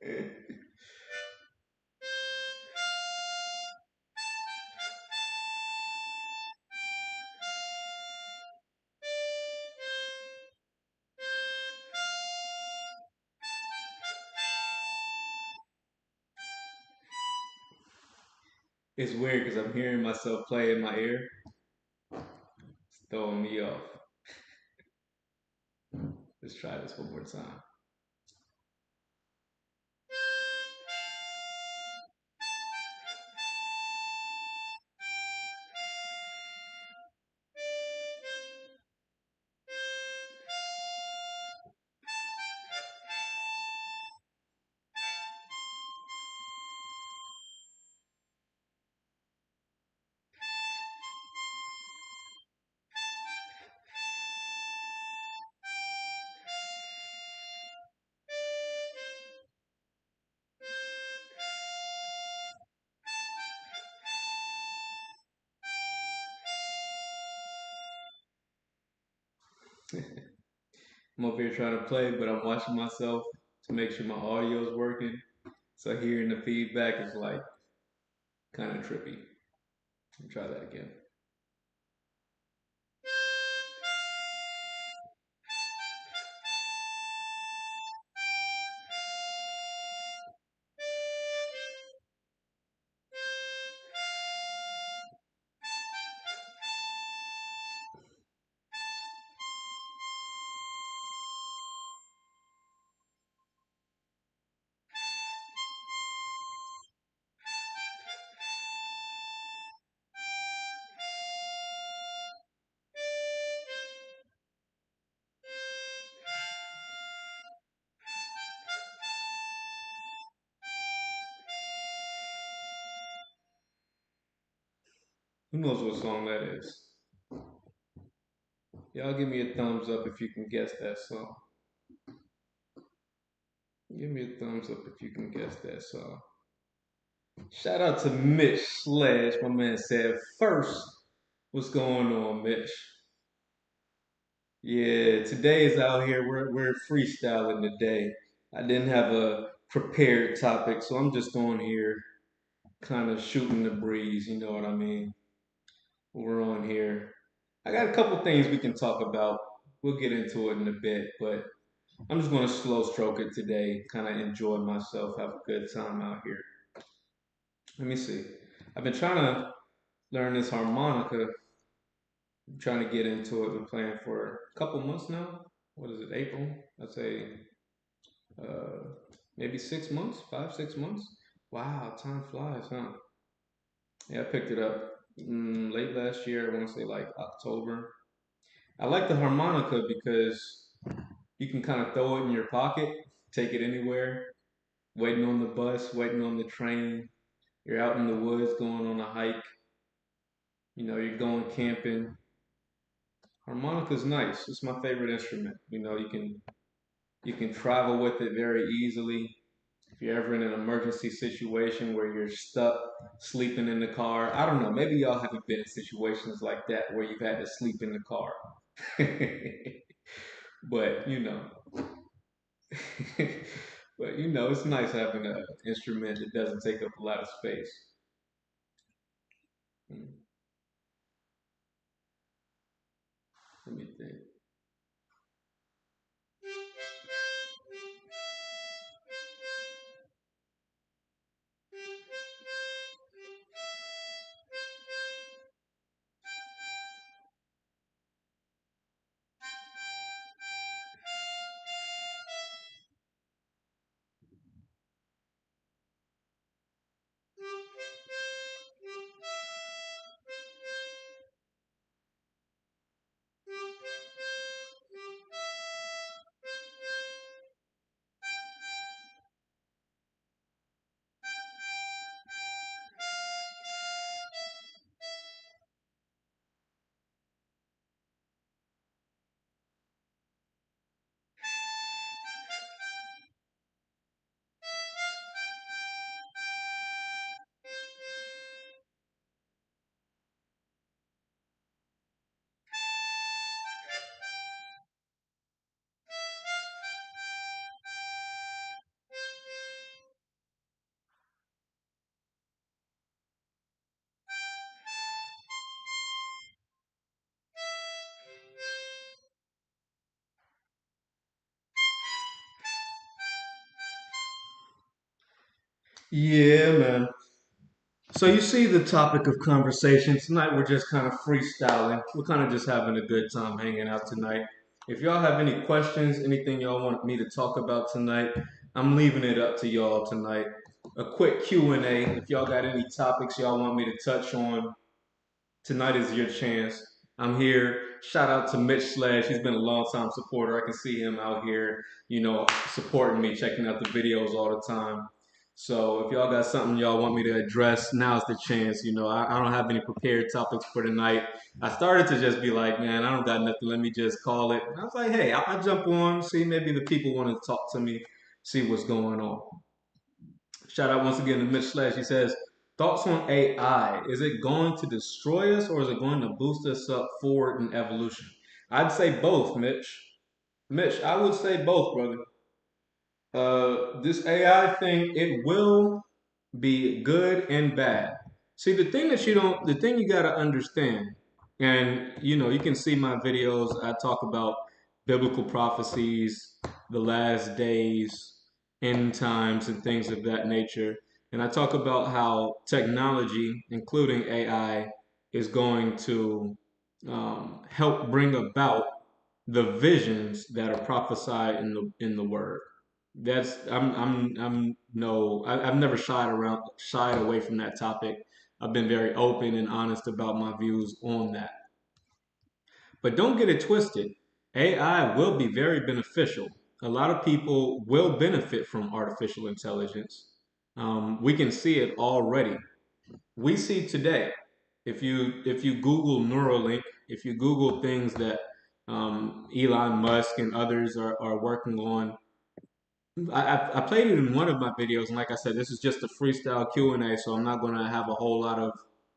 It's weird because I'm hearing myself play in my ear. It's throwing me off. Let's try this one more time. I'm up here trying to play, but I'm watching myself to make sure my audio is working. So hearing the feedback is like kind of trippy. Let me try that again. Who knows what song that is? Y'all give me a thumbs up if you can guess that song. Give me a thumbs up if you can guess that song. Shout out to Mitch Slash. My man said first. What's going on, Mitch? Yeah, today is out here. We're freestyling today. I didn't have a prepared topic, so I'm just on here kind of shooting the breeze, you know what I mean? We're on here. I got a couple things we can talk about. We'll get into it in a bit, but I'm just gonna slow stroke it today, kind of enjoy myself, have a good time out here. Let me see. I've been trying to learn this harmonica. I'm trying to get into it. Been playing for a couple months now. What is it? April? I'd say uh, maybe 6 months, 5, 6 months. Wow, time flies, huh? Yeah, I picked it up late last year. I want to say like October. I like the harmonica because you can kind of throw it in your pocket, take it anywhere, waiting on the bus, waiting on the train. You're out in the woods going on a hike, you're going camping. Harmonica's nice. It's my favorite instrument. You can travel with it very easily. If you're ever in an emergency situation where you're stuck sleeping in the car, I don't know, maybe y'all haven't been in situations like that where you've had to sleep in the car. but it's nice having an instrument that doesn't take up a lot of space. Hmm, Let me think. Yeah, man. So you see the topic of conversation tonight. We're just kind of freestyling. We're kind of just having a good time hanging out tonight. If y'all have any questions, anything y'all want me to talk about tonight, I'm leaving it up to y'all tonight. A quick Q&A. If y'all got any topics y'all want me to touch on, tonight is your chance. I'm here. Shout out to Mitch Slash. He's been a long time supporter. I can see him out here, supporting me, checking out the videos all the time. So if y'all got something y'all want me to address, now's the chance. I don't have any prepared topics for tonight. I started to just be like, man, I don't got nothing. Let me just call it. And I was like, hey, I'll jump on, see maybe the people want to talk to me, see what's going on. Shout out once again to Mitch Slash. He says, thoughts on AI. Is it going to destroy us or is it going to boost us up forward in evolution? I'd say both, Mitch. Mitch, I would say both, brother. This AI thing, it will be good and bad. See, the thing you got to understand, and you can see my videos. I talk about biblical prophecies, the last days, end times, and things of that nature. And I talk about how technology, including AI, is going to help bring about the visions that are prophesied in the Word. I'm no I've never shied away from that topic. I've been very open and honest about my views on that. But don't get it twisted. AI will be very beneficial. A lot of people will benefit from artificial intelligence. We can see it already. We see today. If you Google Neuralink, if you Google things that Elon Musk and others are working on, I played it in one of my videos, and like I said, this is just a freestyle Q&A, so I'm not going to have a whole lot of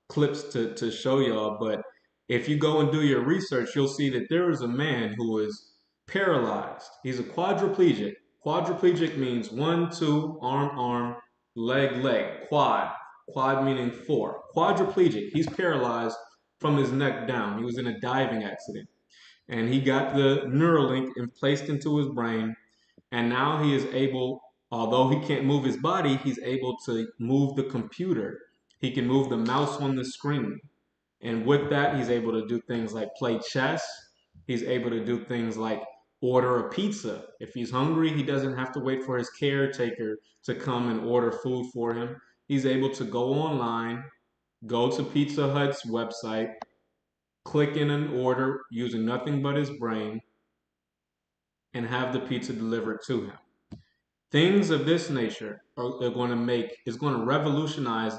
clips to show y'all. But if you go and do your research, you'll see that there is a man who is paralyzed. He's a quadriplegic. Quadriplegic means one, two, arm, leg, quad. Quad meaning four. Quadriplegic. He's paralyzed from his neck down. He was in a diving accident, and he got the Neuralink and placed into his brain, and now he is able, although he can't move his body, he's able to move the computer. He can move the mouse on the screen. And with that, he's able to do things like play chess. He's able to do things like order a pizza. If he's hungry, he doesn't have to wait for his caretaker to come and order food for him. He's able to go online, go to Pizza Hut's website, click in an order using nothing but his brain, and have the pizza delivered to him. Things of this nature are going to is going to revolutionize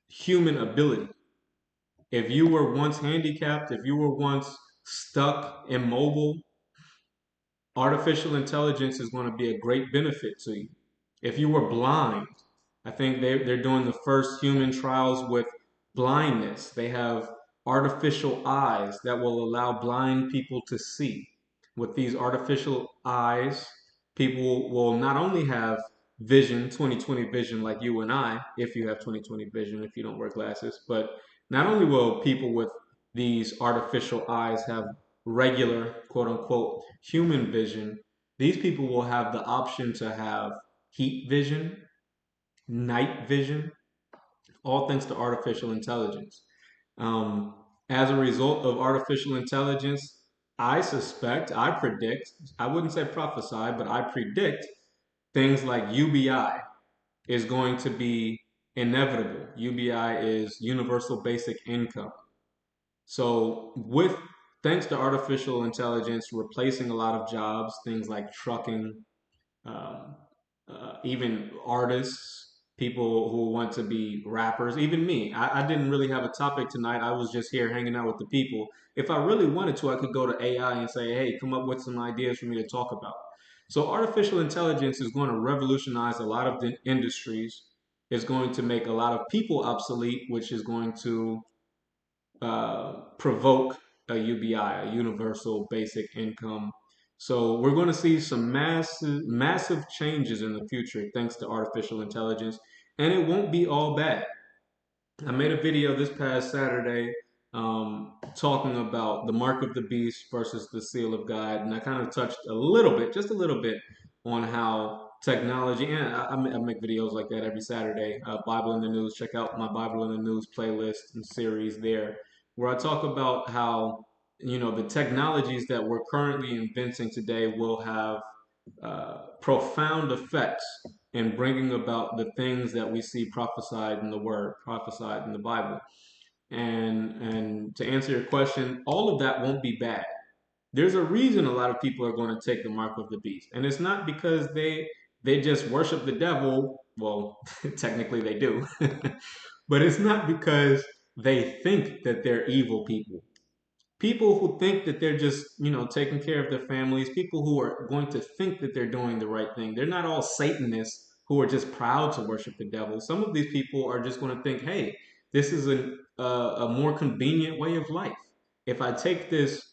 human ability. If you were once handicapped, if you were once stuck, immobile, artificial intelligence is going to be a great benefit to you. If you were blind, I think they're doing the first human trials with blindness. They have artificial eyes that will allow blind people to see. With these artificial eyes, people will not only have vision, 20/20 vision like you and I, if you have 20/20 vision, if you don't wear glasses, but not only will people with these artificial eyes have regular, quote unquote, human vision, these people will have the option to have heat vision, night vision, all thanks to artificial intelligence. Um, as a result of artificial intelligence, I suspect, I predict, I wouldn't say prophesy, but I predict things like UBI is going to be inevitable. UBI is universal basic income. So, with thanks to artificial intelligence replacing a lot of jobs, things like trucking, um, even artists, people who want to be rappers, even me. I didn't really have a topic tonight. I was just here hanging out with the people. If I really wanted to, I could go to AI and say, hey, come up with some ideas for me to talk about. So, artificial intelligence is going to revolutionize a lot of the industries. It's going to make a lot of people obsolete, which is going to provoke a UBI, a universal basic income. So we're going to see some massive changes in the future thanks to artificial intelligence, and it won't be all bad. I made a video this past Saturday talking about the mark of the beast versus the seal of God, and I kind of touched a little bit, just a little bit, on how technology, and I make videos like that every Saturday. Bible in the News. Check out my Bible in the News playlist and series there, where I talk about how the technologies that we're currently inventing today will have profound effects in bringing about the things that we see prophesied in the Word, prophesied in the Bible. And to answer your question, all of that won't be bad. There's a reason a lot of people are going to take the mark of the beast, and it's not because they just worship the devil. Well, technically they do, but it's not because they think that they're evil people. People who think that they're just taking care of their families, people who are going to think that they're doing the right thing. They're not all Satanists who are just proud to worship the devil. Some of these people are just going to think, hey, this is a more convenient way of life. If I take this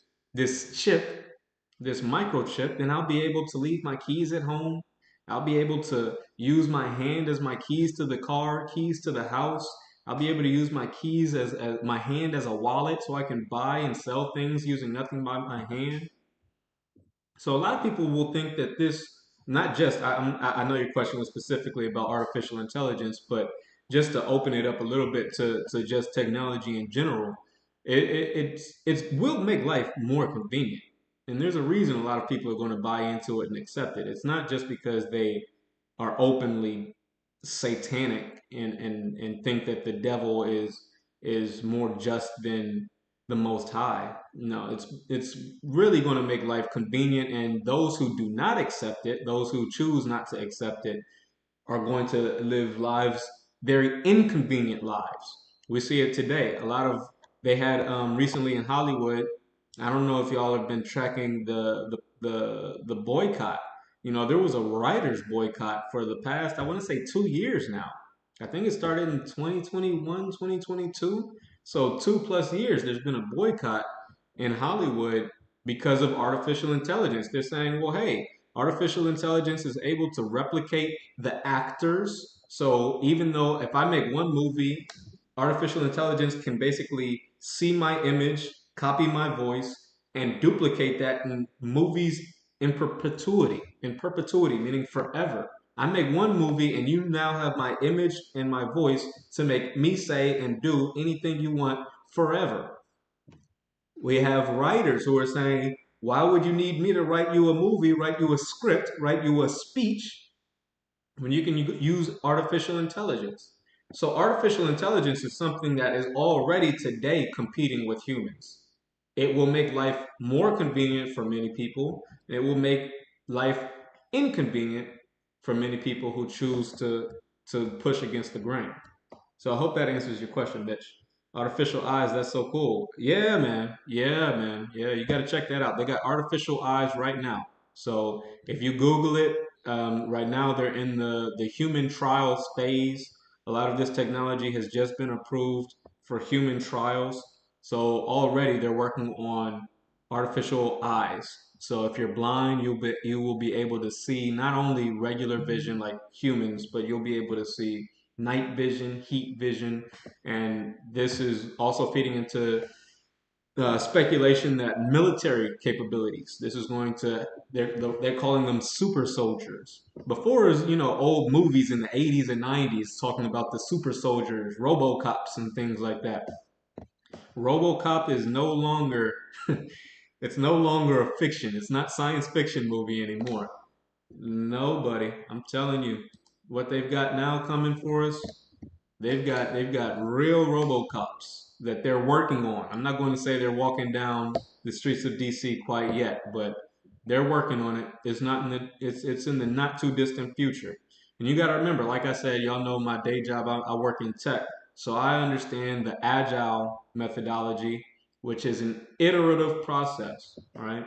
chip, this microchip, then I'll be able to leave my keys at home. I'll be able to use my hand as my keys to the car, keys to the house. I'll be able to use my keys as my hand as a wallet so I can buy and sell things using nothing but my hand. So a lot of people will think that this, not just, I know your question was specifically about artificial intelligence, but just to open it up a little bit to just technology in general, it will make life more convenient. And there's a reason a lot of people are going to buy into it and accept it. It's not just because they are openly satanic and think that the devil is more just than the most high. No, it's really going to make life convenient, and those who do not accept it, those who choose not to accept it, are going to live lives, very inconvenient lives. We see it today. A lot of they had recently in Hollywood. I don't know if y'all have been tracking the boycott. There was a writers boycott for the past, I want to say, 2 years now. I think it started in 2021, 2022. So 2+ years, there's been a boycott in Hollywood because of artificial intelligence. They're saying, well, hey, artificial intelligence is able to replicate the actors. So even though if I make one movie, artificial intelligence can basically see my image, copy my voice, and duplicate that in movies in perpetuity, meaning forever. I make one movie and you now have my image and my voice to make me say and do anything you want forever. We have writers who are saying, why would you need me to write you a movie, write you a script, write you a speech when you can use artificial intelligence? So, artificial intelligence is something that is already today competing with humans. It will make life more convenient for many people. It will make life inconvenient for many people who choose to push against the grain. So I hope that answers your question, Mitch. Artificial eyes, that's so cool. Yeah, man. Yeah, man. Yeah, you got to check that out. They got artificial eyes right now. So if you Google it, right now they're in the human trials phase. A lot of this technology has just been approved for human trials. So already they're working on artificial eyes. So if you're blind, you will be able to see not only regular vision like humans, but you'll be able to see night vision, heat vision, and this is also feeding into speculation that military capabilities. This is going to they're calling them super soldiers. Before, is old movies in the 80s and 90s talking about the super soldiers, RoboCops, and things like that. RoboCop is no longer it's no longer a fiction. It's not science fiction movie anymore. Nobody. I'm telling you, what they've got now coming for us, they've got real RoboCops that they're working on. I'm not going to say they're walking down the streets of DC quite yet, but they're working on it. It's not in the it's in the not too distant future. And you got to remember, like I said, y'all know my day job. I work in tech, so I understand the agile methodology, which is an iterative process. All right,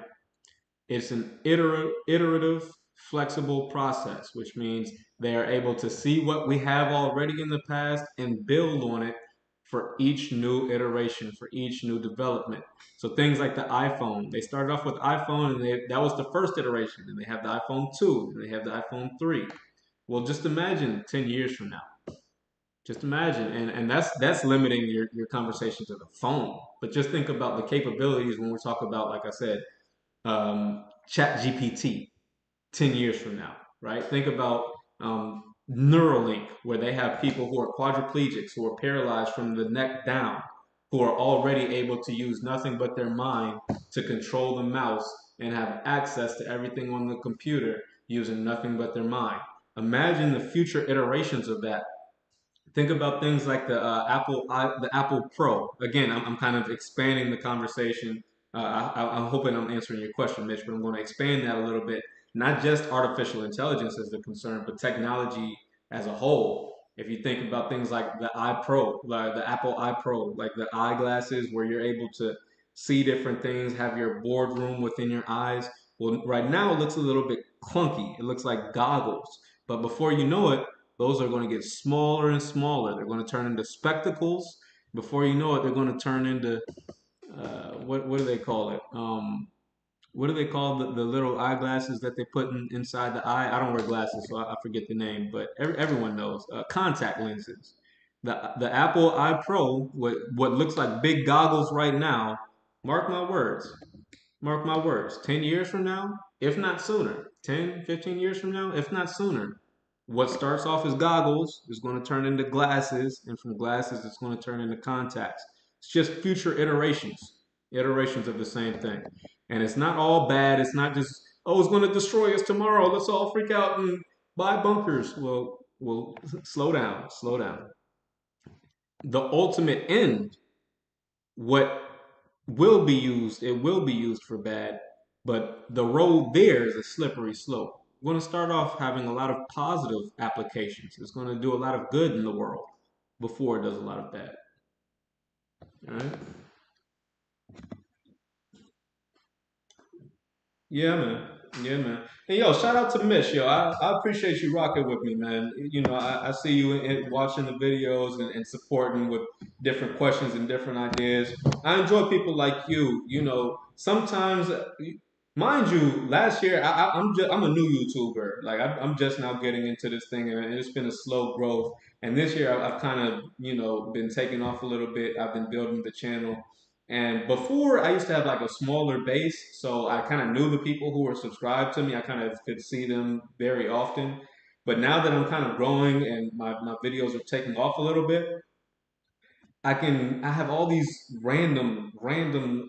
it's an iterative, flexible process, which means they are able to see what we have already in the past and build on it for each new iteration, for each new development. So things like the iPhone, they started off with iPhone and that was the first iteration. And they have the iPhone 2, and they have the iPhone 3. Well, just imagine 10 years from now. Just imagine, and that's limiting your conversation to the phone. But just think about the capabilities when we talk about, like I said, Chat GPT 10 years from now. right? Think about Neuralink, where they have people who are quadriplegics, who are paralyzed from the neck down, who are already able to use nothing but their mind to control the mouse and have access to everything on the computer using nothing but their mind. Imagine the future iterations of that. Think about things like the Apple Pro. Again, I'm kind of expanding the conversation. I'm hoping I'm answering your question, Mitch, but I'm going to expand that a little bit. Not just artificial intelligence as the concern, but technology as a whole. If you think about things like the iPro, like the Apple iPro, like the eyeglasses where you're able to see different things, have your boardroom within your eyes. Well, right now it looks a little bit clunky. It looks like goggles. But before you know it, those are going to get smaller and smaller. They're going to turn into spectacles. Before you know it, they're going to turn into what do they call it? What do they call the little eyeglasses that they put inside the eye? I don't wear glasses, so I forget the name, but everyone knows contact lenses. The Apple Eye Pro, what looks like big goggles right now. Mark my words. Mark my words. 10 years from now, if not sooner. 10, 15 years from now, if not sooner, what starts off as goggles is going to turn into glasses, and from glasses, it's going to turn into contacts. It's just future iterations of the same thing. And it's not all bad. It's not just, oh, it's going to destroy us tomorrow. Let's all freak out and buy bunkers. Well, slow down, slow down. The ultimate end, what it will be used for bad, but the road there is a slippery slope. We're going to start off having a lot of positive applications. It's going to do a lot of good in the world before it does a lot of bad. All right. Yeah, man. Yeah, man. And yo, shout out to Mish, yo. I appreciate you rocking with me, man. You know, I see you watching the videos and supporting with different questions and different ideas. I enjoy people like you. You know, sometimes, mind you, last year I'm a new YouTuber. Like I'm just now getting into this thing, and it's been a slow growth. And this year I've kind of been taking off a little bit. I've been building the channel. And before, I used to have like a smaller base, so I kind of knew the people who were subscribed to me. I kind of could see them very often. But now that I'm kind of growing and my videos are taking off a little bit, I have all these random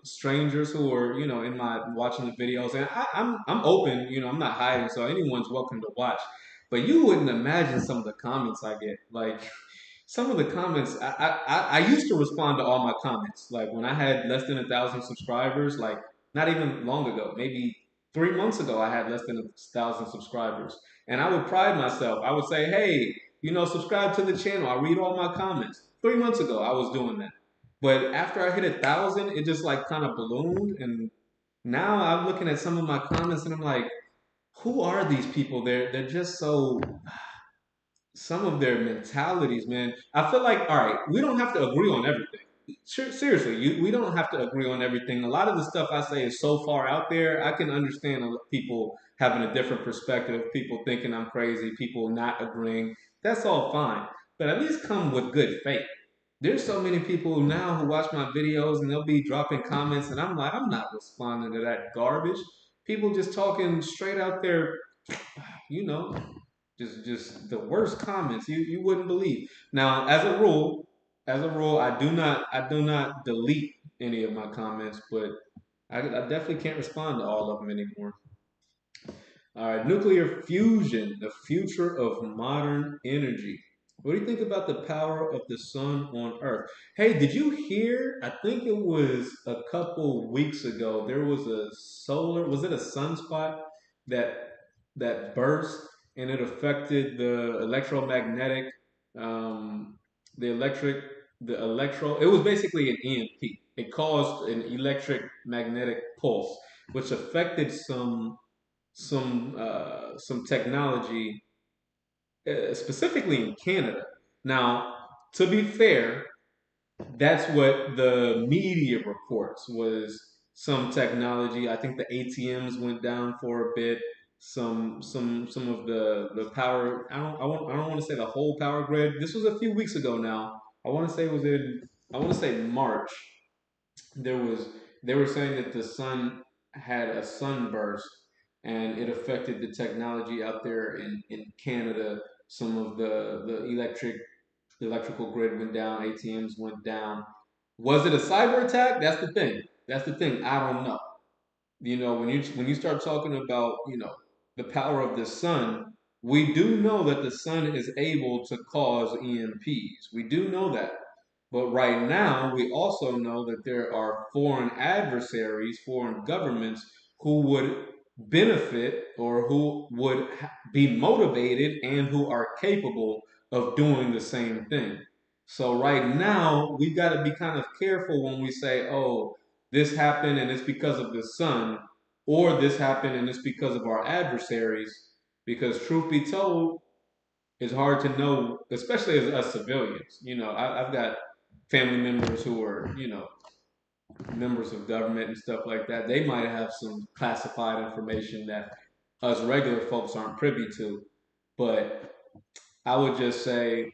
strangers who are in my watching the videos, and I'm open. I'm not hiding, so anyone's welcome to watch. But you wouldn't imagine some of the comments I get. Like some of the comments, I used to respond to all my comments. Like when I had less than 1,000 subscribers, like not even long ago, maybe 3 months ago, I had less than 1,000 subscribers, and I would pride myself. I would say, hey, subscribe to the channel. I read all my comments. 3 months ago, I was doing that, but after I hit 1,000, it just like kind of ballooned, and now I'm looking at some of my comments, and I'm like, who are these people? They're just so some of their mentalities, man. I feel like, all right, we don't have to agree on everything. Seriously, we don't have to agree on everything. A lot of the stuff I say is so far out there. I can understand people having a different perspective, people thinking I'm crazy, people not agreeing. That's all fine. But at least come with good faith. There's so many people now who watch my videos and they'll be dropping comments, and I'm like, I'm not responding to that garbage. People just talking straight out there, you know, just the worst comments you wouldn't believe. Now, as a rule, I do not delete any of my comments, but I definitely can't respond to all of them anymore. All right, nuclear fusion, the future of modern energy. What do you think about the power of the sun on Earth? Hey, did you hear? I think it was a couple weeks ago. There was was it a sunspot that burst and it affected um, the electric, it was basically an EMP. It caused an electric magnetic pulse, which affected some technology, specifically in Canada. Now, to be fair, that's what the media reports was some technology. I think the ATMs went down for a bit. Some of the power. I don't want to say the whole power grid. This was a few weeks ago now. I want to say it was in. I want to say March. There was they were saying that the sun had a sunburst and it affected the technology out there in Canada. Some of the electrical grid went down, ATMs went down. Was it a cyber attack? That's the thing. That's the thing. I don't know. When you start talking about the power of the sun, we do know that the sun is able to cause EMPs. We do know that. But right now, we also know that there are foreign adversaries, foreign governments who would benefit or who would be motivated and who are capable of doing the same thing. So right now, we've got to be kind of careful when we say, oh, this happened and it's because of the sun, or this happened and it's because of our adversaries. Because truth be told, it's hard to know, especially as us civilians. I've got family members who are, members of government and stuff like that. They might have some classified information that us regular folks aren't privy to. But I would just say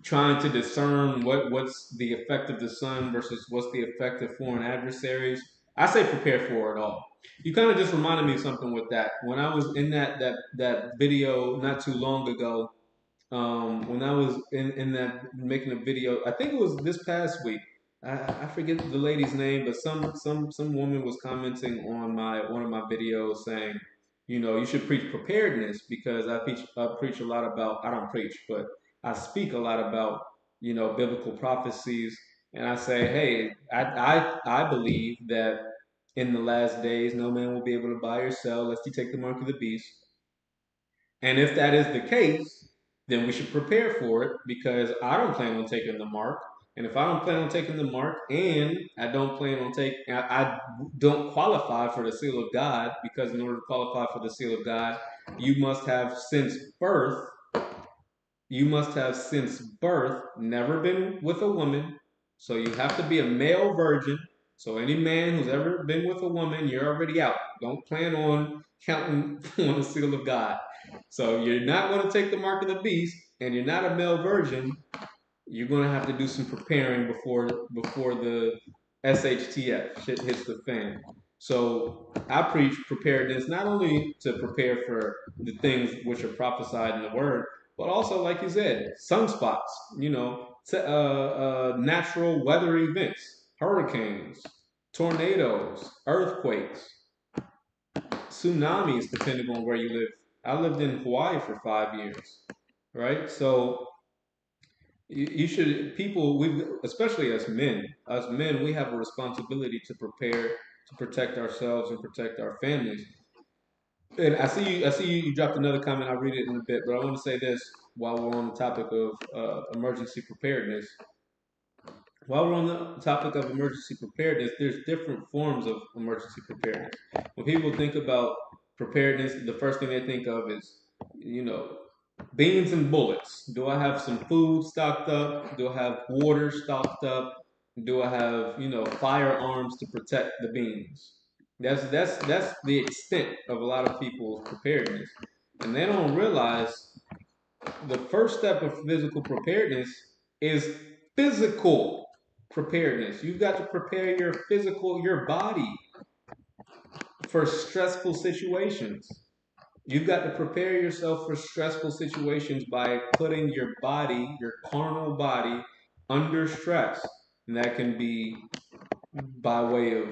trying to discern what's the effect of the sun versus what's the effect of foreign adversaries. I say prepare for it all. You kind of just reminded me of something with that. When I was in that video not too long ago, when I was in that making a video, I think it was this past week. I forget the lady's name, but some woman was commenting on my one of my videos saying, you should preach preparedness because I preach a lot about I don't preach, but I speak a lot about biblical prophecies, and I say, hey, I believe that in the last days no man will be able to buy or sell lest he take the mark of the beast, and if that is the case, then we should prepare for it because I don't plan on taking the mark. And if I don't plan on taking the mark and I don't qualify for the seal of God because in order to qualify for the seal of God, you must have since birth you must have since birth never been with a woman. So you have to be a male virgin. So any man who's ever been with a woman, you're already out. Don't plan on counting on the seal of God. So you're not going to take the mark of the beast, and you're not a male virgin. You're going to have to do some preparing before the SHTF shit hits the fan. So I preach preparedness not only to prepare for the things which are prophesied in the word, but also, like you said, sunspots. Natural weather events, hurricanes, tornadoes, earthquakes, tsunamis, depending on where you live. I lived in Hawaii for 5 years, right? So you should people we especially as men we have a responsibility to prepare to protect ourselves and protect our families. And I see you dropped another comment. I'll read it in a bit, but I want to say this while we're on the topic of emergency preparedness. While we're on the topic of emergency preparedness, there's different forms of emergency preparedness. When people think about preparedness, the first thing they think of is, you know, beans and bullets. Do I have some food stocked up? Do I have water stocked up? Do I have, firearms to protect the beans? That's the extent of a lot of people's preparedness. And they don't realize the first step of physical preparedness is physical preparedness. You've got to prepare your body for stressful situations. You've got to prepare yourself for stressful situations by putting your body, your carnal body, under stress. And that can be by way of,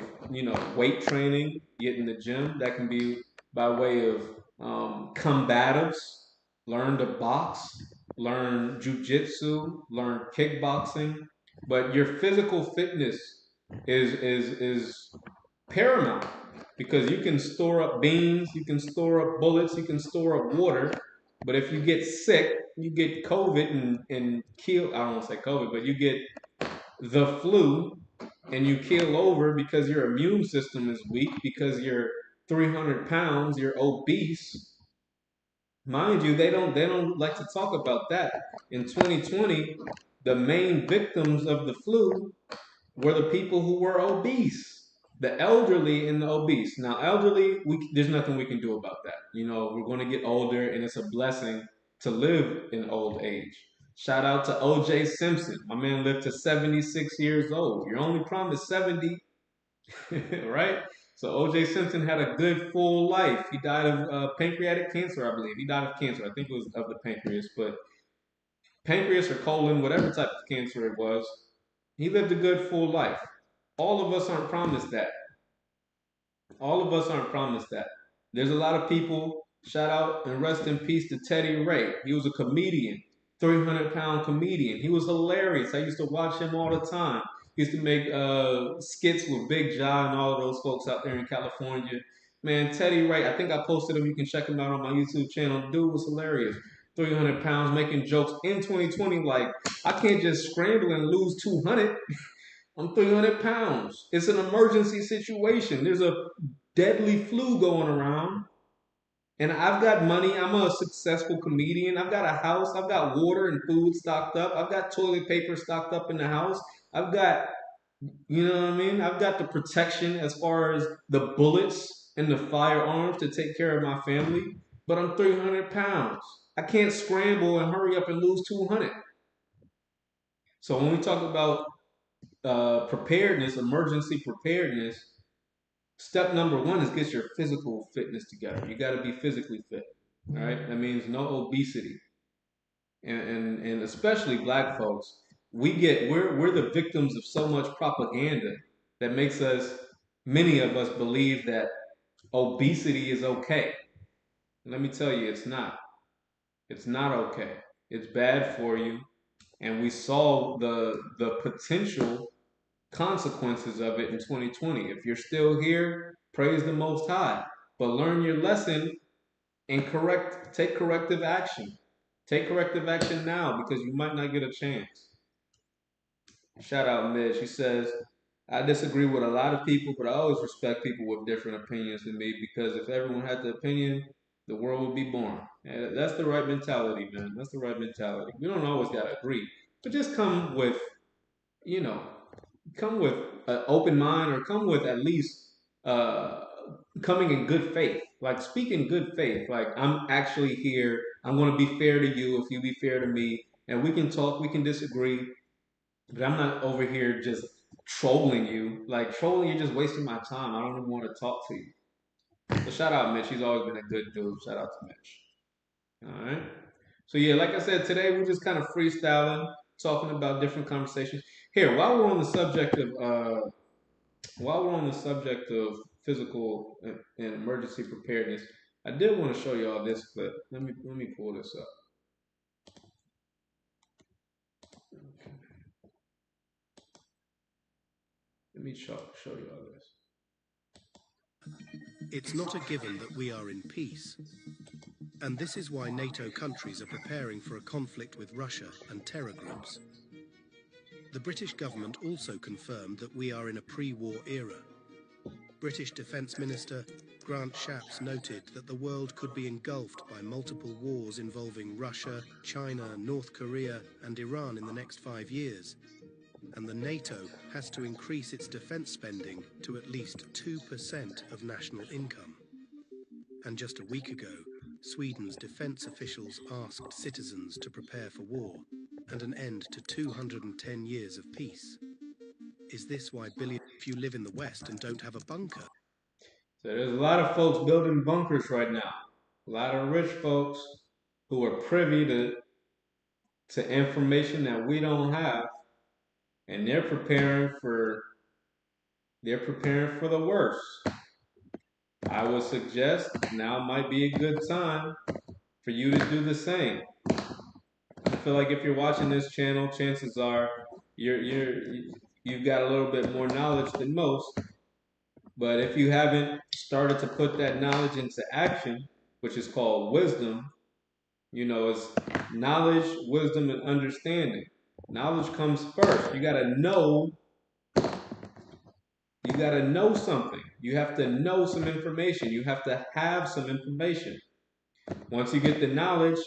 weight training, get in the gym. That can be by way of combatives, learn to box, learn jujitsu, learn kickboxing. But your physical fitness is paramount because you can store up beans, you can store up bullets, you can store up water. But if you get sick, you get COVID and kill. I don't want to say COVID, but you get the flu and you keel over because your immune system is weak because you're 300 pounds, you're obese. Mind you, they don't like to talk about that. In 2020, the main victims of the flu were the people who were obese, the elderly and the obese. Now, elderly, there's nothing we can do about that. We're going to get older, and it's a blessing to live in old age. Shout out to O.J. Simpson. My man lived to 76 years old. You're only promised 70, right? So O.J. Simpson had a good full life. He died of pancreatic cancer, I believe. He died of cancer. I think it was of the pancreas, but pancreas or colon, whatever type of cancer it was. He lived a good full life. All of us aren't promised that. All of us aren't promised that. There's a lot of people, shout out and rest in peace to Teddy Ray. He was a comedian, 300-pound comedian. He was hilarious. I used to watch him all the time. He used to make skits with Big John and all of those folks out there in California. Man, Teddy Ray, I think I posted him. You can check him out on my YouTube channel. Dude was hilarious. 300 pounds making jokes in 2020. Like, I can't just scramble and lose 200. I'm 300 pounds. It's an emergency situation. There's a deadly flu going around. And I've got money. I'm a successful comedian. I've got a house. I've got water and food stocked up. I've got toilet paper stocked up in the house. I've got, you know what I mean? I've got the protection as far as the bullets and the firearms to take care of my family. But I'm 300 pounds. I can't scramble and hurry up and lose 200. So when we talk about preparedness, emergency preparedness, step number one is get your physical fitness together. You got to be physically fit. All right, that means no obesity, and especially black folks. We're the victims of so much propaganda that makes us, many of us, believe that obesity is okay. Let me tell you, it's not. It's not okay. It's bad for you, and we saw the potential consequences of it in 2020. If you're still here, praise the Most High. But learn your lesson and take corrective action. Take corrective action now because you might not get a chance. Shout out Mid. She says, I disagree with a lot of people, but I always respect people with different opinions than me because if everyone had the opinion, the world would be boring. And that's the right mentality, man. That's the right mentality. We don't always gotta agree, but just you know, come with an open mind or come with at least uh, coming in good faith. Like speak in good faith. Like I'm actually here. I'm going to be fair to you if you be fair to me, and we can talk. We can disagree, but I'm not over here just trolling you. Like trolling, you're just wasting my time. I don't even want to talk to you. So shout out Mitch. He's always been a good dude. Shout out to Mitch. All right. So yeah, like I said, today we're just kind of freestyling, talking about different conversations. Here, while we're on the subject of physical and emergency preparedness, I did want to show y'all this clip. Let me pull this up. Okay. Let me show y'all this. It's not a given that we are in peace. And this is why NATO countries are preparing for a conflict with Russia and terror groups. The British government also confirmed that we are in a pre-war era. British Defence Minister Grant Shapps noted that the world could be engulfed by multiple wars involving Russia, China, North Korea and Iran in the next 5 years. And the NATO has to increase its defence spending to at least 2% of national income. And just a week ago, Sweden's defence officials asked citizens to prepare for war and an end to 210 years of peace. Is this why billions of you live in the West and don't have a bunker? So there's a lot of folks building bunkers right now. A lot of rich folks who are privy to information that we don't have, and they're preparing for the worst. I would suggest now might be a good time for you to do the same. I feel like if you're watching this channel, chances are you've got a little bit more knowledge than most. But if you haven't started to put that knowledge into action, which is called wisdom, it's knowledge, wisdom, and understanding. Knowledge comes first. You gotta know something. You have to know some information. You have to have some information. Once you get the knowledge,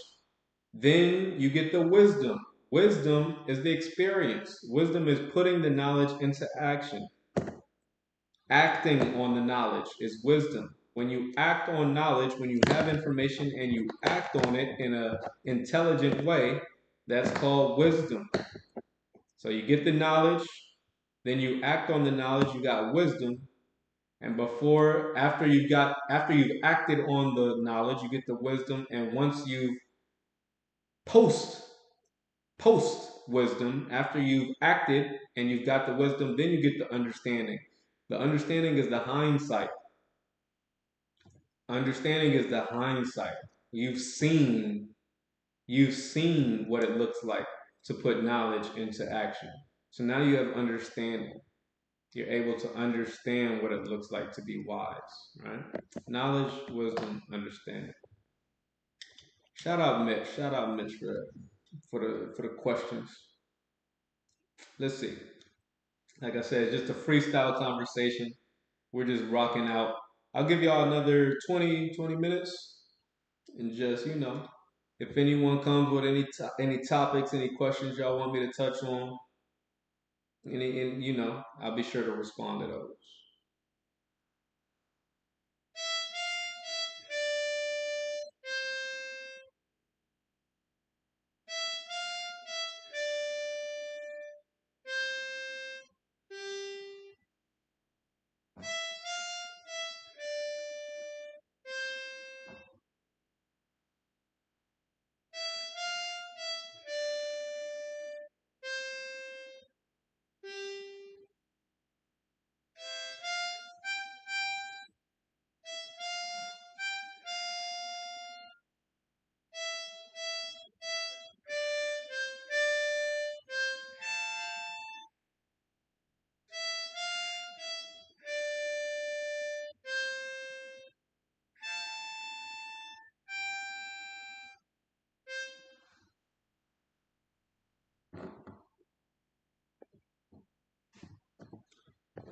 then you get the wisdom. Wisdom is the experience. Wisdom is putting the knowledge into action. Acting on the knowledge is wisdom. When you act on knowledge, when you have information and you act on it in an intelligent way, that's called wisdom. So you get the knowledge, then you act on the knowledge, you got wisdom, And after you've acted on the knowledge, you get the wisdom. And once you've post post wisdom, after you've acted and you've got the wisdom, then you get the understanding. The understanding is the hindsight. Understanding is the hindsight. You've seen you've seen what it looks like to put knowledge into action. So now you have understanding. You're able to understand what it looks like to be wise, right? Knowledge, wisdom, understanding. Shout out Mitch. Shout out Mitch for the questions. Let's see. Like I said, just a freestyle conversation. We're just rocking out. I'll give y'all another 20 minutes and just, if anyone comes with any topics, any questions y'all want me to touch on, I'll be sure to respond to those.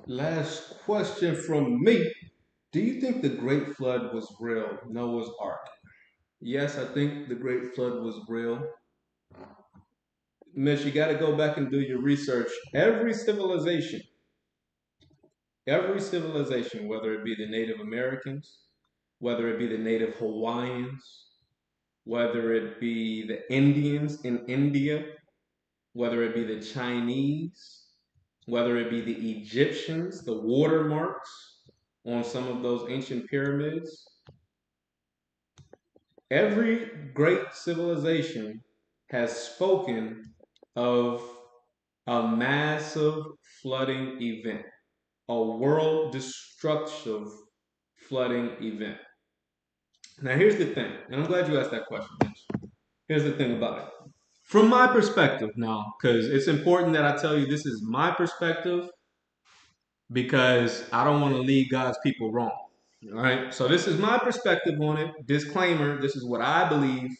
Last question from me. Do you think the Great Flood was real? Noah's Ark. Yes, I think the Great Flood was real. Mitch, you got to go back and do your research. Every civilization, whether it be the Native Americans, whether it be the Native Hawaiians, whether it be the Indians in India, whether it be the Chinese, whether it be the Egyptians, the watermarks on some of those ancient pyramids, every great civilization has spoken of a massive flooding event, a world destructive flooding event. Now, here's the thing, and I'm glad you asked that question, Mitch. Here's the thing about it. From my perspective now, because it's important that I tell you this is my perspective because I don't want to lead God's people wrong. All right. So this is my perspective on it. Disclaimer, this is what I believe.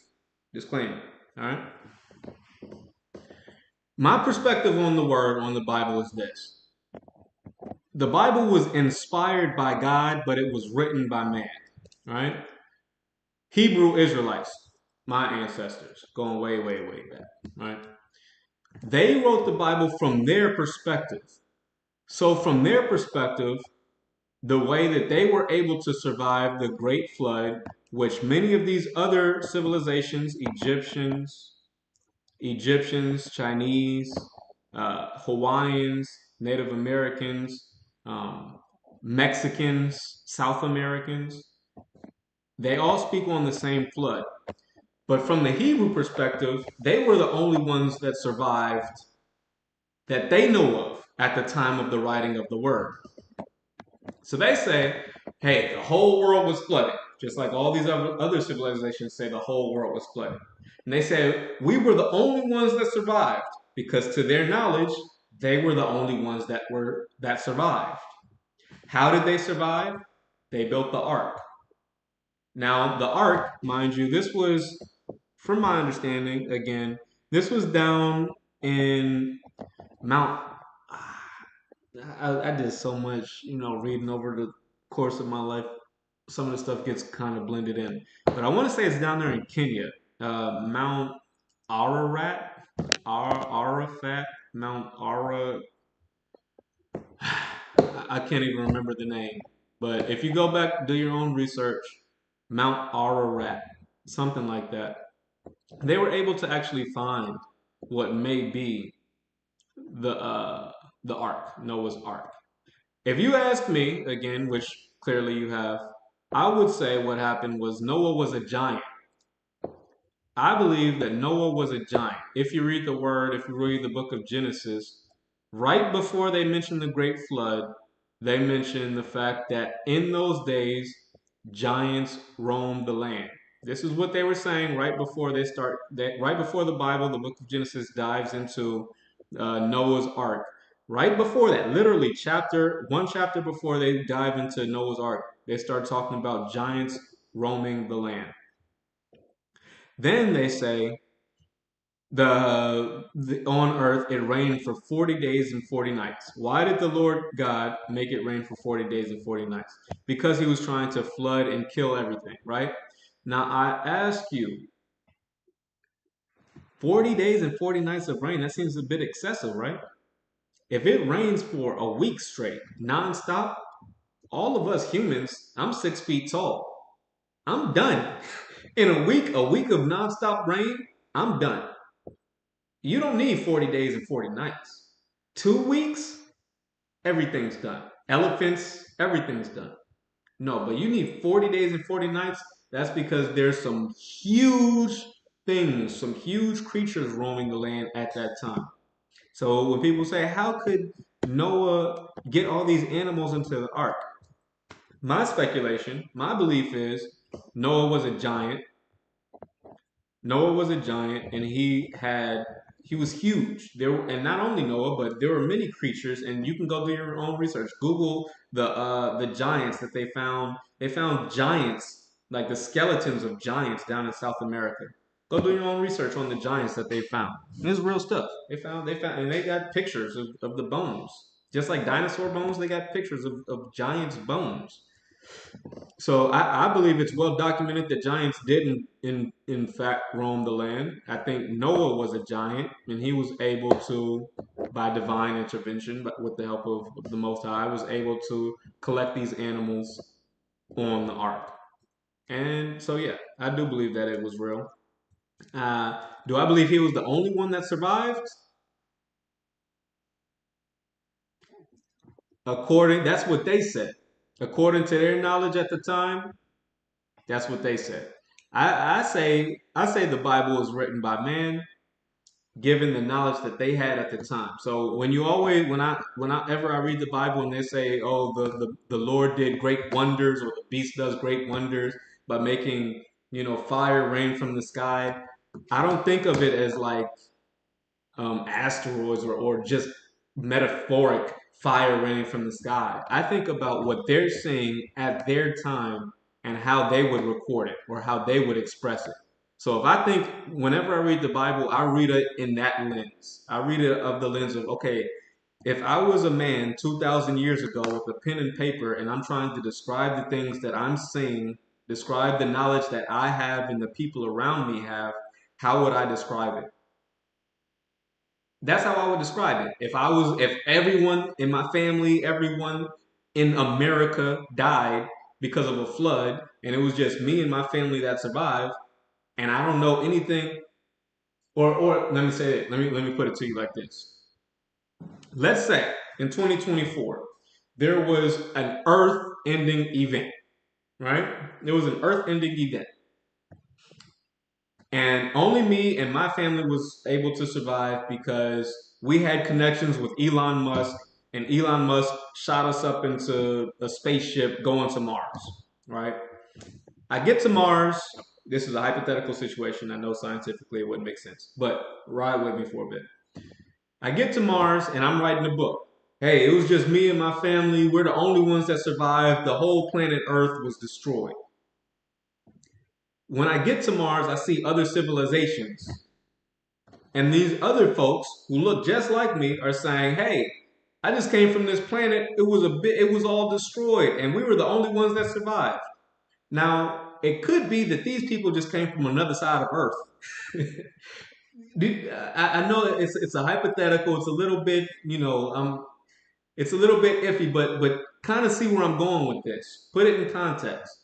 Disclaimer. All right. My perspective on the word, on the Bible is this. The Bible was inspired by God, but it was written by man. All right. Hebrew Israelites, my ancestors, going way, way, way back. Right. They wrote the Bible from their perspective. So from their perspective, the way that they were able to survive the Great Flood, which many of these other civilizations, Chinese, Hawaiians, Native Americans, um, Mexicans, South Americans, they all speak on the same flood. But from the Hebrew perspective, they were the only ones that survived that they know of at the time of the writing of the word. So they say, hey, the whole world was flooded, just like all these other civilizations say the whole world was flooded. And they say, we were the only ones that survived because to their knowledge, they were the only ones that survived. How did they survive? They built the ark. Now, the ark, mind you, this was, from my understanding, again, this was down in Mount I did so much, reading over the course of my life. Some of the stuff gets kind of blended in, but I want to say it's down there in Kenya, Mount Ararat, Arafat, Mount Ara. I can't even remember the name, but if you go back, do your own research, Mount Ararat, something like that. They were able to actually find what may be the uh, the Ark, Noah's Ark. If you ask me again, which clearly you have, I would say what happened was Noah was a giant. I believe that Noah was a giant. If you read the word, if you read the book of Genesis, right before they mention the great flood, they mention the fact that in those days, giants roamed the land. This is what they were saying right before they start, right before the Bible, the book of Genesis dives into Noah's ark. Right before that, literally one chapter before they dive into Noah's ark, they start talking about giants roaming the land. Then they say on earth it rained for 40 days and 40 nights. Why did the Lord God make it rain for 40 days and 40 nights? Because he was trying to flood and kill everything, right? Now I ask you, 40 days and 40 nights of rain, that seems a bit excessive, right? If it rains for a week straight, nonstop, all of us humans, I'm 6 feet tall. I'm done. In a week of nonstop rain, I'm done. You don't need 40 days and 40 nights. 2 weeks, everything's done. Elephants, everything's done. No, but you need 40 days and 40 nights. That's because there's some huge things, some huge creatures roaming the land at that time. So when people say, how could Noah get all these animals into the ark? My speculation, my belief is Noah was a giant. Noah was a giant, and he was huge. And not only Noah, but there were many creatures. And you can go do your own research. Google the giants that they found. They found giants like the skeletons of giants down in South America. Go do your own research on the giants that they found. And it's real stuff. And they got pictures of the bones. Just like dinosaur bones, they got pictures of giants' bones. So I believe it's well documented that giants did in fact roam the land. I think Noah was a giant, and he was able to, by divine intervention, but with the help of the Most High, was able to collect these animals on the ark. And so yeah, I do believe that it was real. Do I believe he was the only one that survived? That's what they said. According to their knowledge at the time, that's what they said. I say the Bible was written by man, given the knowledge that they had at the time. So when you always when I ever I read the Bible and they say, oh, the Lord did great wonders, or the beast does great wonders by making, fire rain from the sky, I don't think of it as like asteroids, or just metaphoric fire raining from the sky. I think about what they're saying at their time and how they would record it or how they would express it. So if I think, whenever I read the Bible, I read it in that lens. I read it of the lens of, okay, if I was a man 2,000 years ago with a pen and paper and I'm trying to describe the things that I'm seeing, describe the knowledge that I have and the people around me have, how would I describe it? That's how I would describe it. If everyone in my family, everyone in America died because of a flood, and it was just me and my family that survived, and I don't know anything, or let me say it, let me put it to you like this. Let's say in 2024, there was an earth-ending event, right? There was an earth-ending event. And only me and my family was able to survive because we had connections with Elon Musk, and Elon Musk shot us up into a spaceship going to Mars, right? I get to Mars. This is a hypothetical situation. I know scientifically it wouldn't make sense, but ride with me for a bit. I get to Mars and I'm writing a book. Hey, it was just me and my family. We're the only ones that survived. The whole planet Earth was destroyed. When I get to Mars, I see other civilizations. And these other folks who look just like me are saying, "Hey, I just came from this planet. It was all destroyed, and we were the only ones that survived." Now, it could be that these people just came from another side of Earth. I know it's a hypothetical. It's a little bit, it's a little bit iffy, but kind of see where I'm going with this. Put it in context.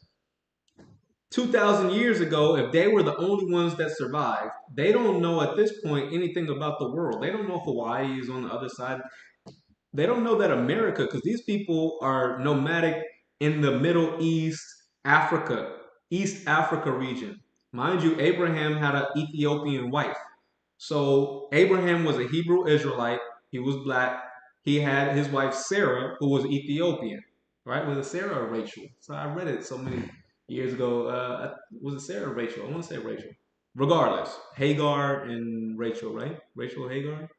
2,000 years ago, if they were the only ones that survived, they don't know at this point anything about the world. They don't know Hawaii is on the other side. They don't know that America, because these people are nomadic in the Middle East, Africa, East Africa region. Mind you, Abraham had an Ethiopian wife. So Abraham was a Hebrew Israelite. He was black. He had his wife Sarah, who was Ethiopian, right? Was it Sarah or Rachel? So I read it so many years ago. Was it Sarah or Rachel? I want to say Rachel. Regardless, Hagar and Rachel, right? Rachel Hagar.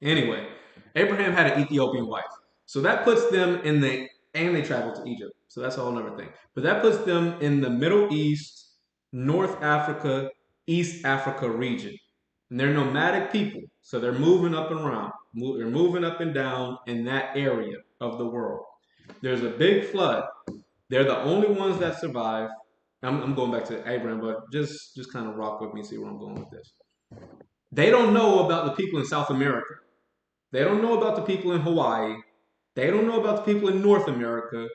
Anyway, Abraham had an Ethiopian wife. So that puts them in the, and they traveled to Egypt. So that's a whole other thing. But that puts them in the Middle East, North Africa, East Africa region. And they're nomadic people. So they're moving up and around. They're moving up and down in that area of the world. There's a big flood. They're the only ones that survive. I'm going back to Abraham, but just kind of rock with me, see where I'm going with this. They don't know about the people in South America. They don't know about the people in Hawaii. They don't know about the people in North America.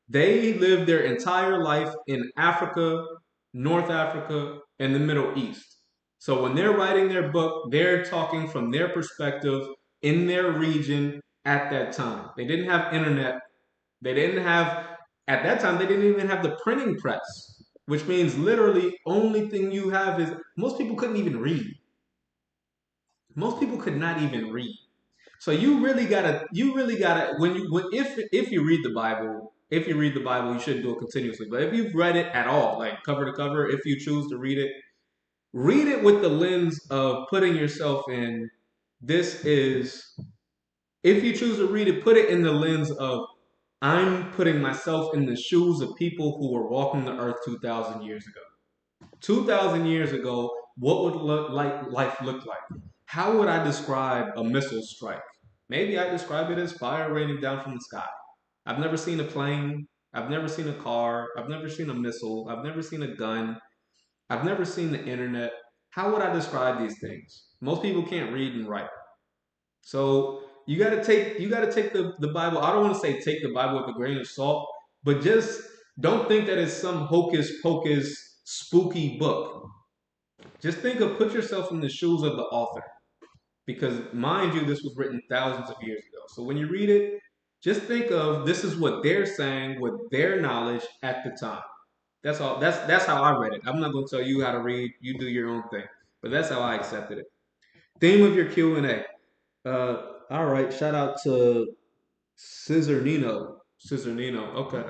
They live their entire life in Africa, North Africa, and the Middle East. So when they're writing their book, they're talking from their perspective in their region at that time. They didn't have internet. They didn't have, at that time, they didn't even have the printing press, which means literally only thing you have is most people couldn't even read. Most people could not even read. So you really gotta if you read the Bible, if you read the Bible, you shouldn't do it continuously. But if you've read it at all, like cover to cover, if you choose to read it with the lens of putting yourself in. This is if you choose to read it, put it in the lens of I'm putting myself in the shoes of people who were walking the earth 2,000 years ago. 2,000 years ago, what would life look like? How would I describe a missile strike? Maybe I describe it as fire raining down from the sky. I've never seen a plane. I've never seen a car. I've never seen a missile. I've never seen a gun. I've never seen the internet. How would I describe these things? Most people can't read and write. So you gotta take the Bible. I don't want to say take the Bible with a grain of salt, but just don't think that it's some hocus pocus spooky book. Just put yourself in the shoes of the author. Because mind you, this was written thousands of years ago. So when you read it, just think of this is what they're saying with their knowledge at the time. That's all. That's how I read it. I'm not gonna tell you how to read. You do your own thing. But that's how I accepted it. Theme of your Q&A. All right. Shout out to Scissor Nino. Scissor Nino. Okay.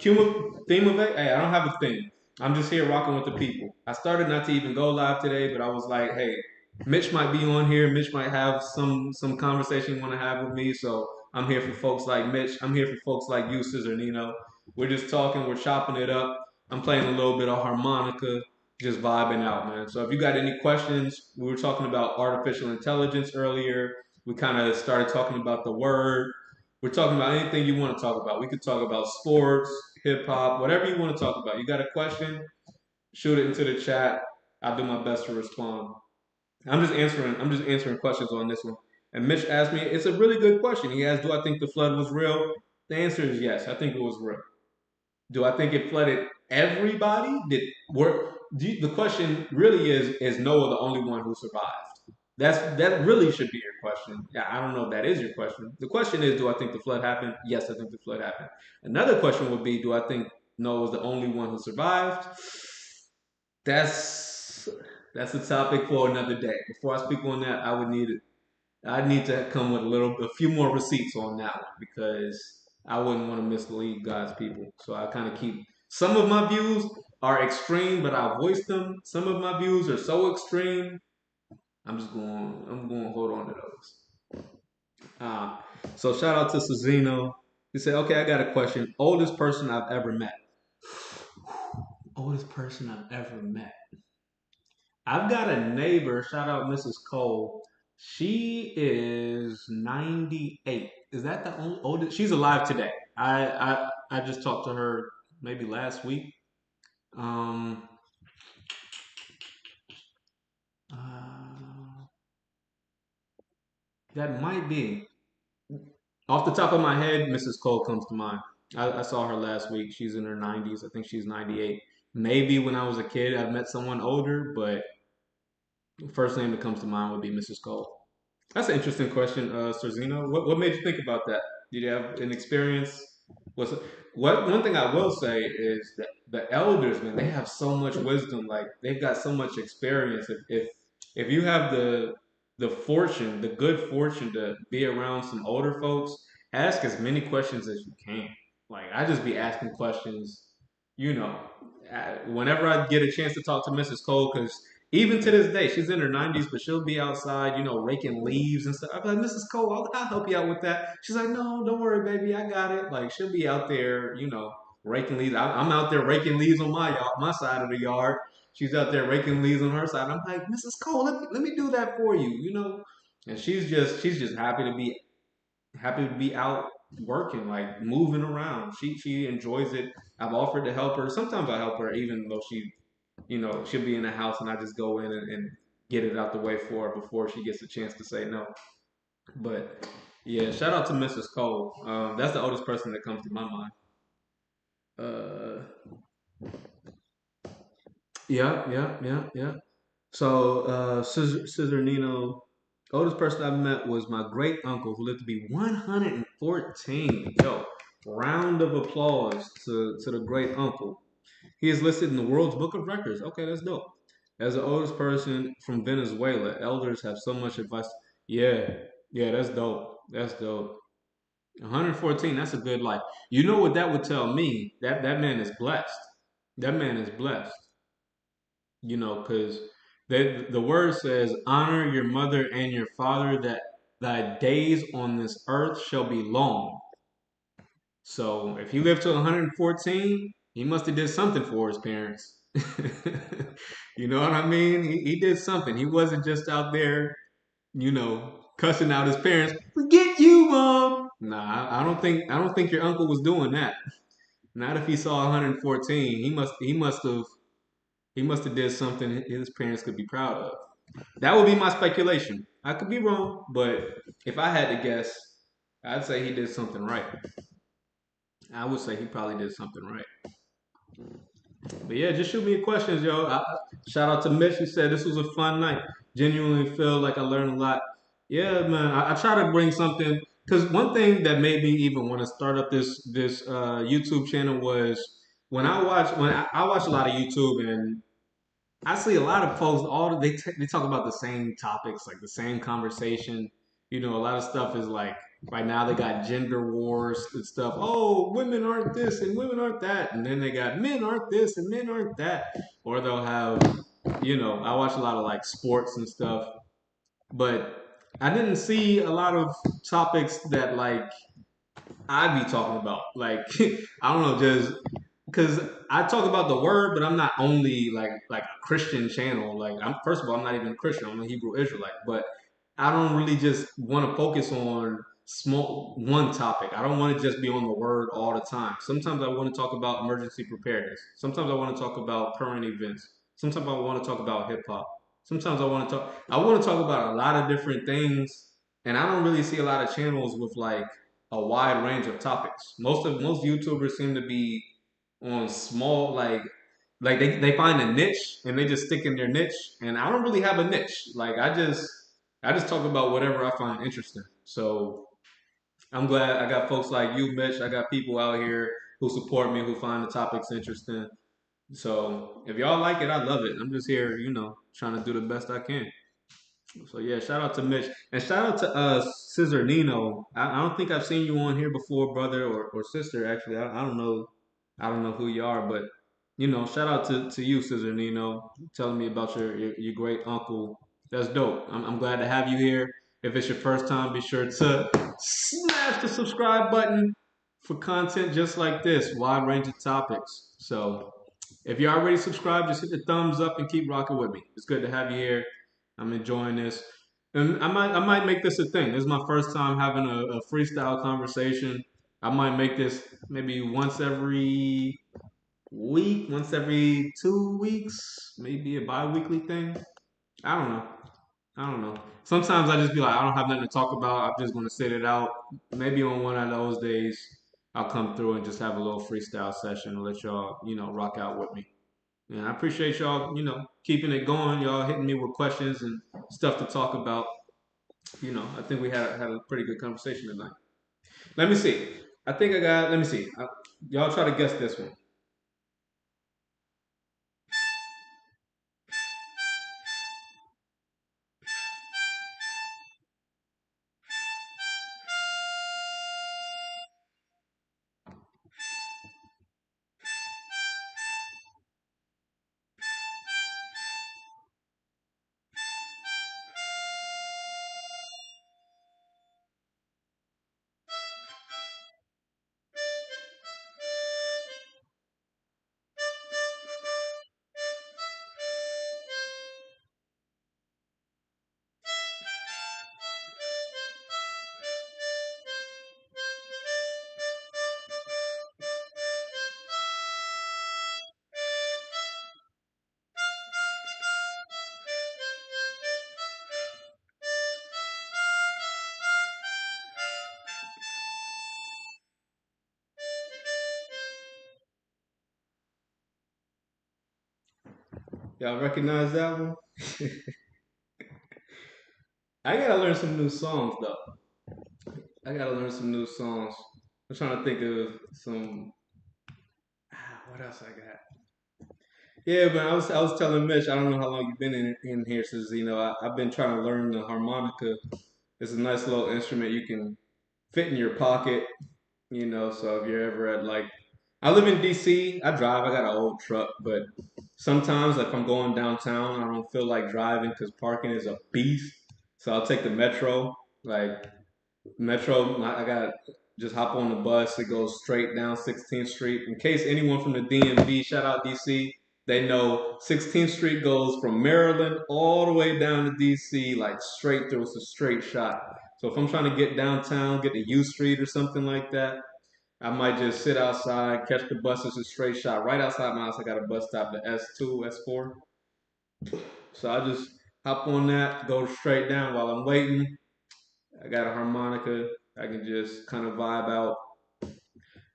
Theme of it? Hey, I don't have a theme. I'm just here rocking with the people. I started not to even go live today, but I was like, hey, Mitch might be on here. Mitch might have some conversation you want to have with me. So I'm here for folks like Mitch. I'm here for folks like you, Scissor Nino. We're just talking. We're chopping it up. I'm playing a little bit of harmonica, just vibing out, man. So if you got any questions, we were talking about artificial intelligence earlier. We kind of started talking about the word. We're talking about anything you want to talk about. We could talk about sports, hip hop, whatever you want to talk about. You got a question? Shoot it into the chat. I'll do my best to respond. I'm just answering questions on this one. And Mitch asked me, it's a really good question. He asked, do I think the flood was real? The answer is yes. I think it was real. Do I think it flooded everybody? The question really is Noah the only one who survived? That really should be your question. Yeah, I don't know if that is your question. The question is, do I think the flood happened? Yes, I think the flood happened. Another question would be, do I think Noah was the only one who survived? That's that's a topic for another day. Before I speak on that, I need to come with a few more receipts on that one because I wouldn't want to mislead God's people. So I kind of keep some of my views are extreme, but I voice them. Some of my views are so extreme, I'm going to hold on to those. Uh, so shout out to Cezino. He said, "Okay, I got a question. Oldest person I've ever met. Oldest person I've ever met. I've got a neighbor. Shout out Mrs. Cole. She is 98. Is that the only oldest? She's alive today. I just talked to her maybe last week. Um, uh, that might be off the top of my head. Mrs. Cole comes to mind. I saw her last week. She's in her 90s. I think she's 98. Maybe when I was a kid, I've met someone older, but the first name that comes to mind would be Mrs. Cole. That's an interesting question, Serzino. What made you think about that? Did you have an experience? Was what one thing I will say is that the elders, man, they have so much wisdom. Like they've got so much experience. If you have the fortune, the good fortune to be around some older folks, ask as many questions as you can. Like I just be asking questions, you know, whenever I get a chance to talk to Mrs. Cole, because even to this day, she's in her 90s, but she'll be outside, raking leaves and stuff. I'm like, Mrs. Cole, I'll help you out with that. She's like, no, don't worry, baby, I got it. Like, she'll be out there, raking leaves. I'm out there raking leaves on my side of the yard. She's out there raking leaves on her side. I'm like, Mrs. Cole, let me do that for you. And she's just happy to be out working, like moving around. She enjoys it. I've offered to help her. Sometimes I help her, even though she'll be in the house and I just go in and get it out the way for her before she gets a chance to say no. But yeah, shout out to Mrs. Cole. That's the oldest person that comes to my mind. Uh, yeah, yeah, yeah, yeah. So, Scissor Nino, oldest person I met was my great uncle who lived to be 114. Yo, round of applause to the great uncle. He is listed in the World's Book of Records. Okay, that's dope. As the oldest person from Venezuela, elders have so much advice. Yeah, yeah, that's dope. That's dope. 114, that's a good life. You know what that would tell me? That man is blessed. That man is blessed. Because the word says, honor your mother and your father, that thy days on this earth shall be long. So if he lived to 114, he must have did something for his parents. You know what I mean? He did something. He wasn't just out there, cussing out his parents. Forget you, mom. Nah, I don't think your uncle was doing that. Not if he saw 114. He must have did something his parents could be proud of. That would be my speculation. I could be wrong, but if I had to guess, I'd say he did something right. I would say he probably did something right. But yeah, just shoot me questions, yo. Shout out to Mitch. He said this was a fun night. Genuinely feel like I learned a lot. Yeah, man. I try to bring something because one thing that made me even want to start up this YouTube channel was when I watch a lot of YouTube, and I see a lot of posts. They talk about the same topics, like the same conversation. A lot of stuff is like right now they got gender wars and stuff. Oh, women aren't this and women aren't that, and then they got men aren't this and men aren't that. Or they'll have, I watch a lot of like sports and stuff, but I didn't see a lot of topics that like I'd be talking about. Like I don't know, just because I talk about the word, but I'm not only like a Christian channel. Like I'm first of all, I'm not even a Christian. I'm a Hebrew Israelite, but I don't really just want to focus on small one topic. I don't want to just be on the word all the time. Sometimes I want to talk about emergency preparedness. Sometimes I want to talk about current events. Sometimes I want to talk about hip hop. Sometimes I want to talk about a lot of different things, and I don't really see a lot of channels with like a wide range of topics. Most YouTubers seem to be on small like they find a niche and they just stick in their niche, and I don't really have a niche. Like I just talk about whatever I find interesting. So I'm glad I got folks like you, Mitch. I got people out here who support me, who find the topics interesting. So if y'all like it, I love it. I'm just here, trying to do the best I can. So yeah, shout out to Mitch and shout out to Scissor Nino. I don't think I've seen you on here before, brother or sister. Actually, I don't know. I don't know who you are, but shout out to you, Scissor Nino, telling me about your great uncle. That's dope. I'm glad to have you here. If it's your first time, be sure to smash the subscribe button for content just like this, wide range of topics. So if you're already subscribed, just hit the thumbs up and keep rocking with me. It's good to have you here. I'm enjoying this. And I might make this a thing. This is my first time having a freestyle conversation. I might make this maybe once every week, once every 2 weeks, maybe a bi-weekly thing. I don't know. I don't know. Sometimes I just be like, I don't have nothing to talk about. I'm just gonna sit it out. Maybe on one of those days, I'll come through and just have a little freestyle session and let y'all, rock out with me. And I appreciate y'all, keeping it going. Y'all hitting me with questions and stuff to talk about. I think we had a pretty good conversation tonight. Let me see. I think I got. Let me see. Y'all try to guess this one. Y'all recognize that one? I gotta learn some new songs though. I gotta learn some new songs. I'm trying to think of some. What else I got? Yeah, but I was telling Mitch. I don't know how long you've been in here since I've been trying to learn the harmonica. It's a nice little instrument you can fit in your pocket. So if you're ever at like, I live in DC. I drive. I got an old truck, but sometimes if I'm going downtown, I don't feel like driving because parking is a beast. So I'll take the metro. Like Metro, I got just hop on the bus. It goes straight down 16th Street. In case anyone from the DMV, shout out DC, they know 16th Street goes from Maryland all the way down to DC, like straight through. It's a straight shot. So if I'm trying to get downtown, get to U Street or something like that, I might just sit outside, catch the bus. It's a straight shot. Right outside my house, I got a bus stop, the S2, S4. So I just hop on that, go straight down while I'm waiting. I got a harmonica. I can just kind of vibe out.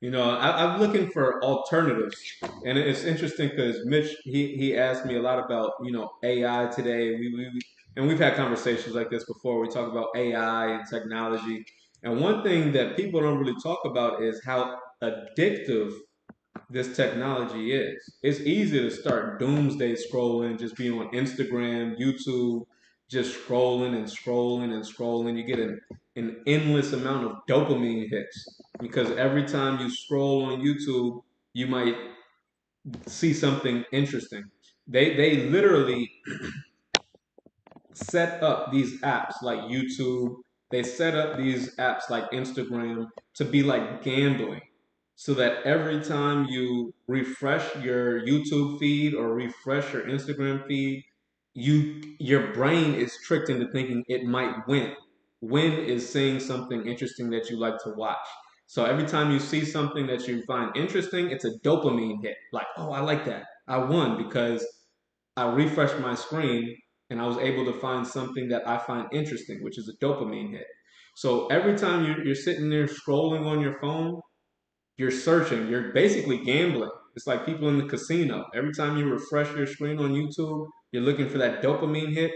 I'm looking for alternatives, and it's interesting because Mitch he asked me a lot about AI today. And we've had conversations like this before. We talk about AI and technology, and one thing that people don't really talk about is how addictive this technology is. It's easy to start doomsday scrolling, just be on Instagram, YouTube, just scrolling and scrolling and scrolling. You get an endless amount of dopamine hits because every time you scroll on YouTube, you might see something interesting. They literally set up these apps like YouTube. They set up these apps like Instagram to be like gambling so that every time you refresh your YouTube feed or refresh your Instagram feed, your brain is tricked into thinking it might win. Win is seeing something interesting that you like to watch. So every time you see something that you find interesting, it's a dopamine hit. Like, oh, I like that. I won because I refreshed my screen and I was able to find something that I find interesting, which is a dopamine hit. So every time you're sitting there scrolling on your phone, you're searching, you're basically gambling. It's like people in the casino. Every time you refresh your screen on YouTube, you're looking for that dopamine hit.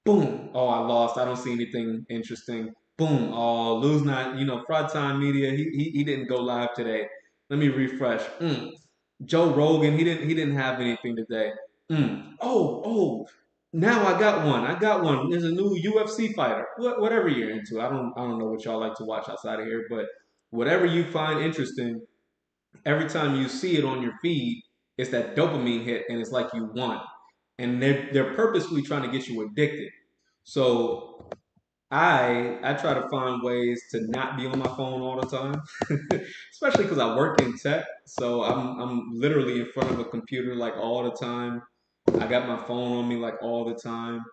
Boom. Oh, I lost. I don't see anything interesting. Boom. Oh, lose not. Fraud Time Media. He didn't go live today. Let me refresh. Joe Rogan. He didn't have anything today. Oh. Now I got one. I got one. There's a new UFC fighter. Whatever you're into. I don't know what y'all like to watch outside of here, but whatever you find interesting, every time you see it on your feed, it's that dopamine hit, and it's like you won. And they're purposefully trying to get you addicted. So I try to find ways to not be on my phone all the time, especially because I work in tech. So I'm literally in front of a computer like all the time. I got my phone on me like all the time.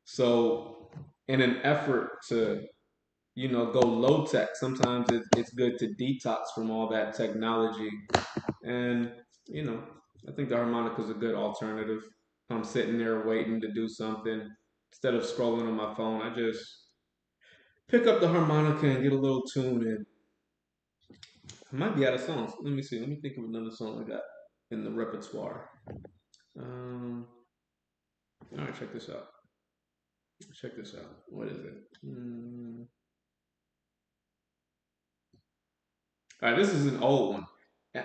So in an effort to go low tech, sometimes it's good to detox from all that technology. And you know I think the harmonica is a good alternative. If I'm sitting there waiting to do something, instead of scrolling on my phone, I just pick up the harmonica and get a little tune in. I might be out of songs. Let me see. Let me think of another song I got in the repertoire. Um, all right, check this out. Check this out. What is it? All right, this is an old one.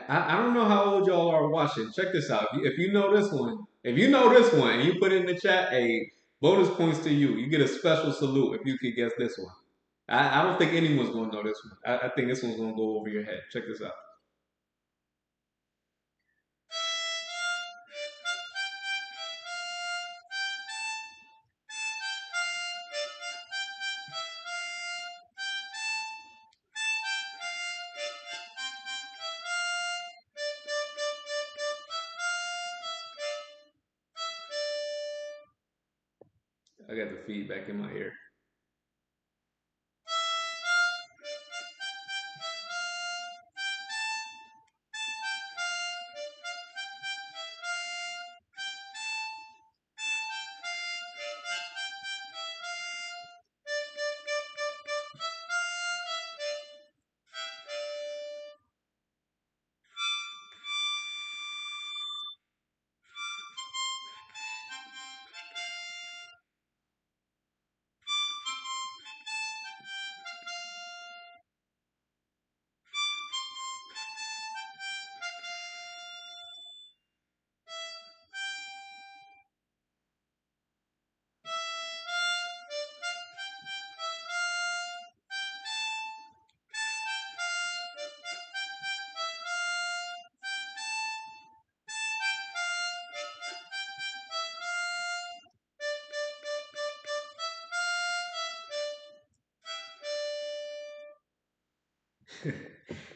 I don't know how old y'all are watching. Check this out. If you know this one, if you know this one and you put it in the chat, hey, bonus points to you. You get a special salute if you could guess this one. I don't think anyone's gonna know this one. I think this one's gonna go over your head. Check this out. I got the feedback in my ear.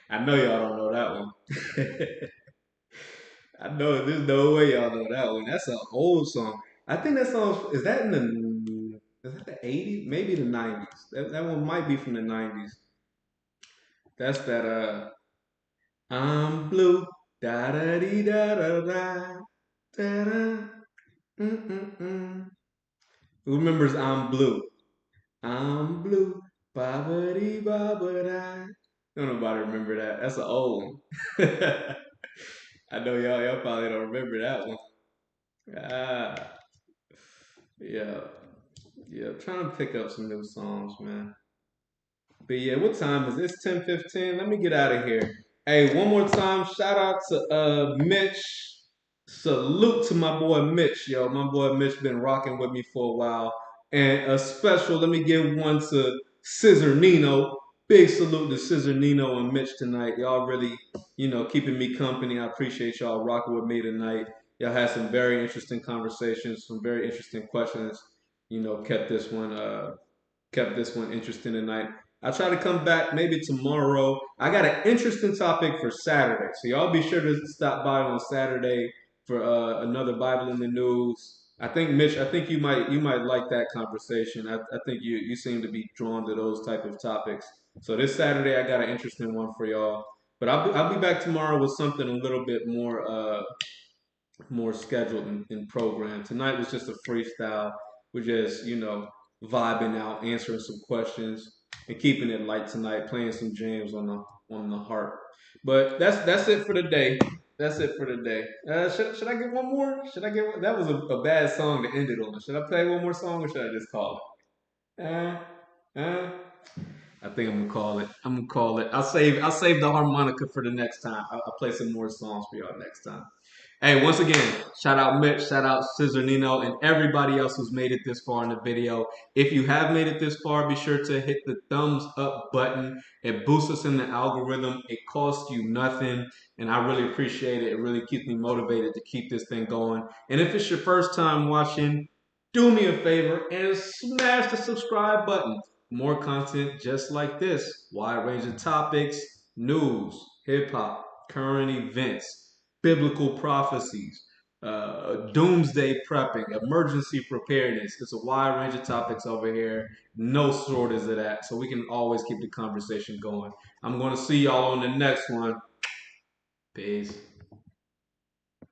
I know y'all don't know that one. I know there's no way y'all know that one. That's an old song. I think that song is that in the is that the 80s? Maybe the 90s. That one might be from the 90s. That's that I'm blue. Da da dee da da da da da. Mm-mm-mm. Who remembers I'm blue? I'm blue. Ba ba dee ba ba da. Don't nobody remember that. That's an old one. I know y'all probably don't remember that one. Ah, yeah, yeah. Trying to pick up some new songs, man. But yeah, what time is it? It's 10:15. Let me get out of here. Hey, one more time, shout out to Mitch. Salute to my boy Mitch, yo. My boy Mitch been rocking with me for a while. And a special, let me give one to Scissor Nino. Big salute to Scissor Nino and Mitch tonight. Y'all really, keeping me company. I appreciate y'all rocking with me tonight. Y'all had some very interesting conversations, some very interesting questions. Kept this one interesting tonight. I'll try to come back maybe tomorrow. I got an interesting topic for Saturday, so y'all be sure to stop by on Saturday for another Bible in the News. I think Mitch, I think you might like that conversation. I think you seem to be drawn to those type of topics. So this Saturday I got an interesting one for y'all. But I'll be back tomorrow with something a little bit more scheduled and programmed. Tonight was just a freestyle. We're just, vibing out, answering some questions, and keeping it light tonight, playing some jams on the harp. But that's it for the day. That's it for the day. Should I get one more? Should I get one? That was a bad song to end it on. Should I play one more song or should I just call it? I think I'm gonna call it. I'm gonna call it. I'll save the harmonica for the next time. I'll play some more songs for y'all next time. Hey, once again, shout out Mitch, shout out Scissor Nino, and everybody else who's made it this far in the video. If you have made it this far, be sure to hit the thumbs up button. It boosts us in the algorithm. It costs you nothing, and I really appreciate it. It really keeps me motivated to keep this thing going. And if it's your first time watching, do me a favor and smash the subscribe button. More content just like this, wide range of topics, news, hip hop, current events, biblical prophecies, doomsday prepping, emergency preparedness. It's a wide range of topics over here. No shortage of that. So we can always keep the conversation going. I'm going to see y'all on the next one. Peace.